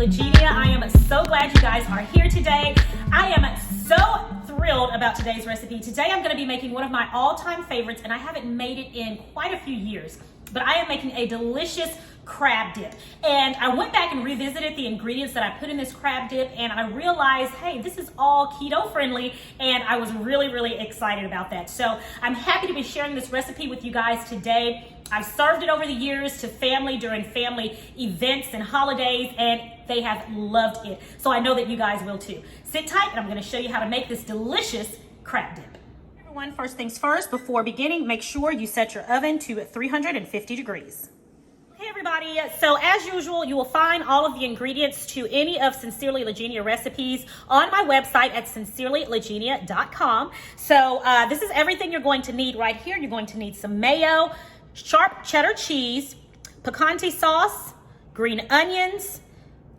Legenia. I am so glad you guys are here today. I am so thrilled about today's recipe. Today I'm going to be making one of my all-time favorites, and I haven't made it in quite a few years, but I am making a delicious crab dip. And I went back and revisited the ingredients that I put in this crab dip, and I realized, hey, this is all keto friendly, and I was really excited about that. So I'm happy to be sharing this recipe with you guys today. I've served it over the years to family during family events and holidays, and they have loved it. So I know that you guys will too. Sit tight, and I'm going to show you how to make this delicious crab dip. Everyone, first things first, before beginning, make sure you set your oven to 350 degrees. Hey everybody, so as usual, you will find all of the ingredients to any of Sincerely Legenia recipes on my website at sincerelylegenia.com. So this is everything you're going to need right here. You're going to need some mayo, sharp cheddar cheese, picante sauce, green onions,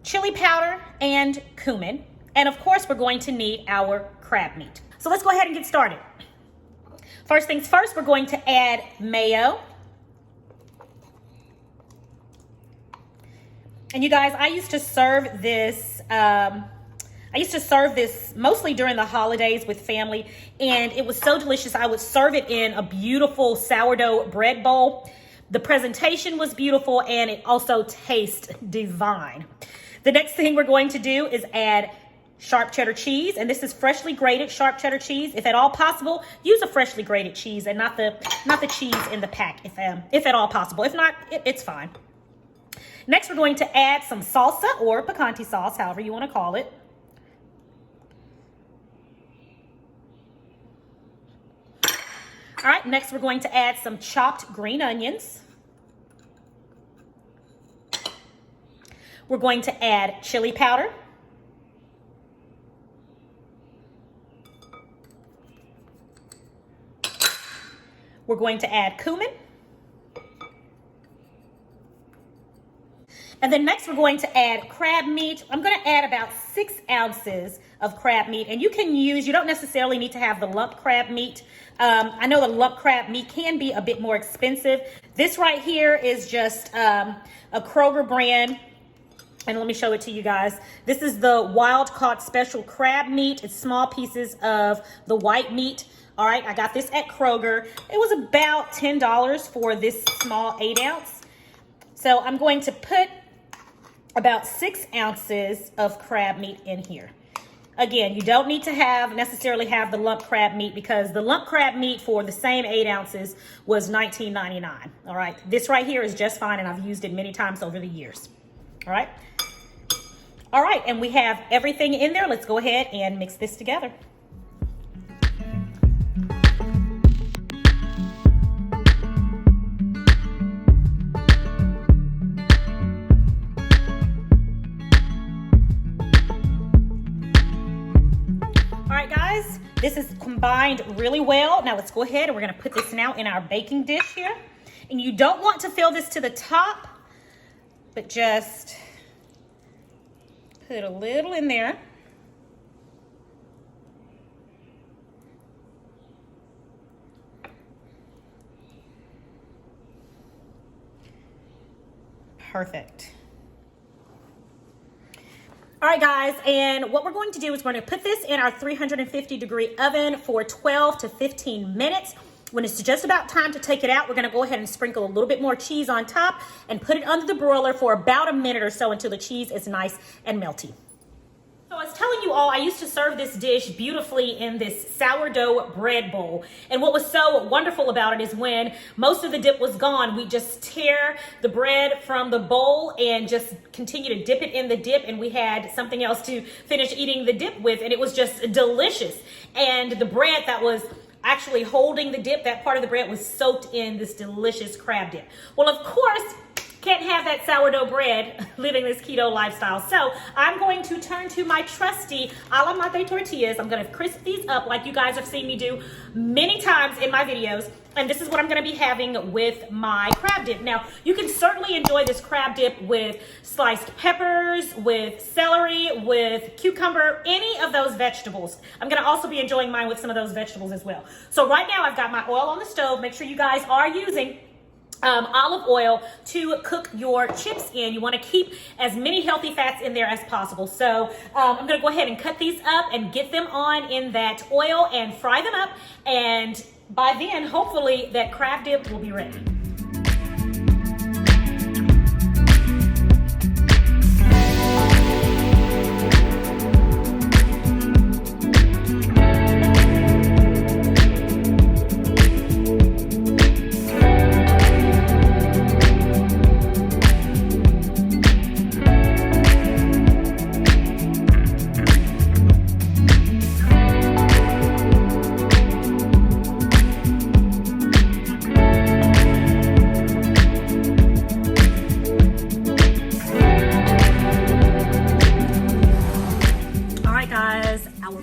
chili powder, and cumin. And of course, we're going to need our crab meat. So let's go ahead and get started. First things first, we're going to add mayo. And you guys, I used to serve this mostly during the holidays with family, and it was so delicious. I would serve it in a beautiful sourdough bread bowl. The presentation was beautiful, and it also tastes divine. The next thing we're going to do is add sharp cheddar cheese, and this is freshly grated sharp cheddar cheese. If at all possible, use a freshly grated cheese and not the cheese in the pack, if at all possible. If not, it's fine. Next, we're going to add some salsa or picante sauce, however you want to call it. All right, next we're going to add some chopped green onions. We're going to add chili powder. We're going to add cumin. And then next we're going to add crab meat. I'm going to add about 6 ounces of crab meat. And you don't necessarily need to have the lump crab meat. I know the lump crab meat can be a bit more expensive. This right here is just a Kroger brand. And let me show it to you guys. This is the wild caught special crab meat. It's small pieces of the white meat. All right, I got this at Kroger. It was about $10 for this small 8 ounce. So I'm going to put about 6 ounces of crab meat in here. Again, you don't need to necessarily have the lump crab meat, because the lump crab meat for the same 8 ounces was $19.99. All right, this right here is just fine, and I've used it many times over the years. All right, and we have everything in there. Let's go ahead and mix this together. This is combined really well. Now let's go ahead and we're gonna put this now in our baking dish here. And you don't want to fill this to the top, but just put a little in there. Perfect. All right, guys, and what we're going to do is we're going to put this in our 350 degree oven for 12 to 15 minutes. When it's just about time to take it out, we're going to go ahead and sprinkle a little bit more cheese on top and put it under the broiler for about a minute or so until the cheese is nice and melty. So I was telling you all, I used to serve this dish beautifully in this sourdough bread bowl. And what was so wonderful about it is when most of the dip was gone, we just tear the bread from the bowl and just continue to dip it in the dip. And we had something else to finish eating the dip with. And it was just delicious. And the bread that was actually holding the dip, that part of the bread was soaked in this delicious crab dip. Well, of course, can't have that sourdough bread living this keto lifestyle. So I'm going to turn to my trusty a la mate tortillas. I'm going to crisp these up like you guys have seen me do many times in my videos. And this is what I'm going to be having with my crab dip. Now, you can certainly enjoy this crab dip with sliced peppers, with celery, with cucumber, any of those vegetables. I'm going to also be enjoying mine with some of those vegetables as well. So right now I've got my oil on the stove. Make sure you guys are using olive oil to cook your chips in. You want to keep as many healthy fats in there as possible. So I'm going to go ahead and cut these up and get them on in that oil and fry them up. And by then, hopefully, that crab dip will be ready.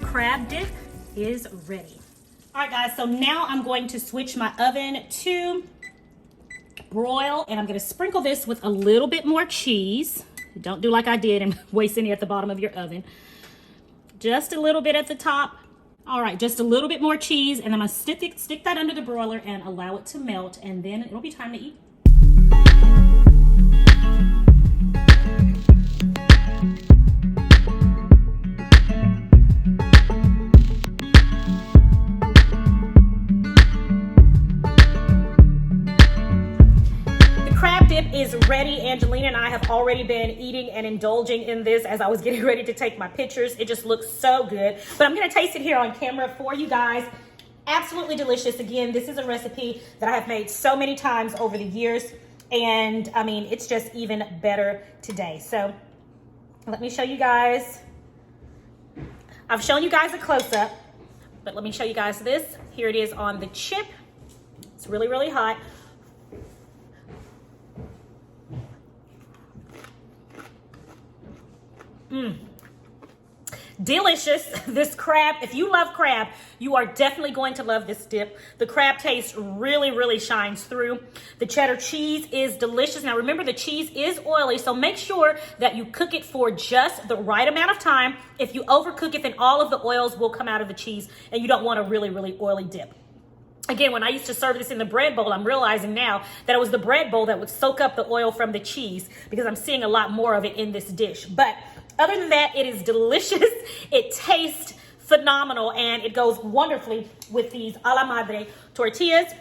Crab dip is ready. All right, guys, so now I'm going to switch my oven to broil, and I'm going to sprinkle this with a little bit more cheese. Don't do like I did and waste any at the bottom of your oven. Just a little bit at the top. All right, just a little bit more cheese, and I'm going to stick that under the broiler and allow it to melt, and then it'll be time to eat. Is ready. Angelina and I have already been eating and indulging in this as I was getting ready to take my pictures. It just looks so good, but I'm going to taste it here on camera for you guys. Absolutely delicious. Again, this is a recipe that I have made so many times over the years, and I mean, it's just even better today. So let me show you guys. I've shown you guys a close-up, but let me show you guys this. Here it is on the chip. It's really, really hot. Delicious. This crab, if you love crab, you are definitely going to love this dip. The crab taste really, really shines through. The cheddar cheese is delicious. Now remember, the cheese is oily, so make sure that you cook it for just the right amount of time. If you overcook it, then all of the oils will come out of the cheese, and you don't want a really, really oily dip. Again, when I used to serve this in the bread bowl, I'm realizing now that it was the bread bowl that would soak up the oil from the cheese, because I'm seeing a lot more of it in this dish. But other than that, it is delicious. It tastes phenomenal, and it goes wonderfully with these a la madre tortillas.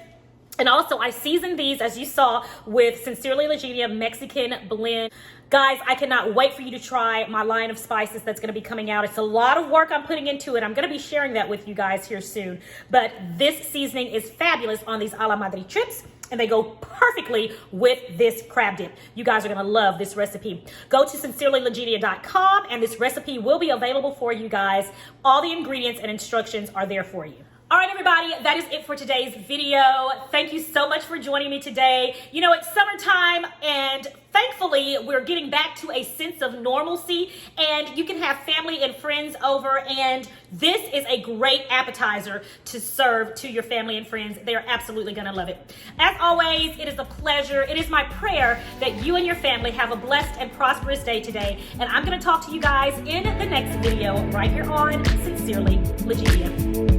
And also, I seasoned these, as you saw, with Sincerely Legenia Mexican blend. Guys, I cannot wait for you to try my line of spices that's going to be coming out. It's a lot of work I'm putting into it. I'm going to be sharing that with you guys here soon. But this seasoning is fabulous on these a la madre chips, and they go perfectly with this crab dip. You guys are going to love this recipe. Go to sincerelylegenia.com, and this recipe will be available for you guys. All the ingredients and instructions are there for you. All right, everybody, that is it for today's video. Thank you so much for joining me today. You know, it's summertime, and thankfully, we're getting back to a sense of normalcy, and you can have family and friends over, and this is a great appetizer to serve to your family and friends. They are absolutely gonna love it. As always, it is a pleasure. It is my prayer that you and your family have a blessed and prosperous day today, and I'm gonna talk to you guys in the next video right here on Sincerely Legenia.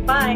Bye.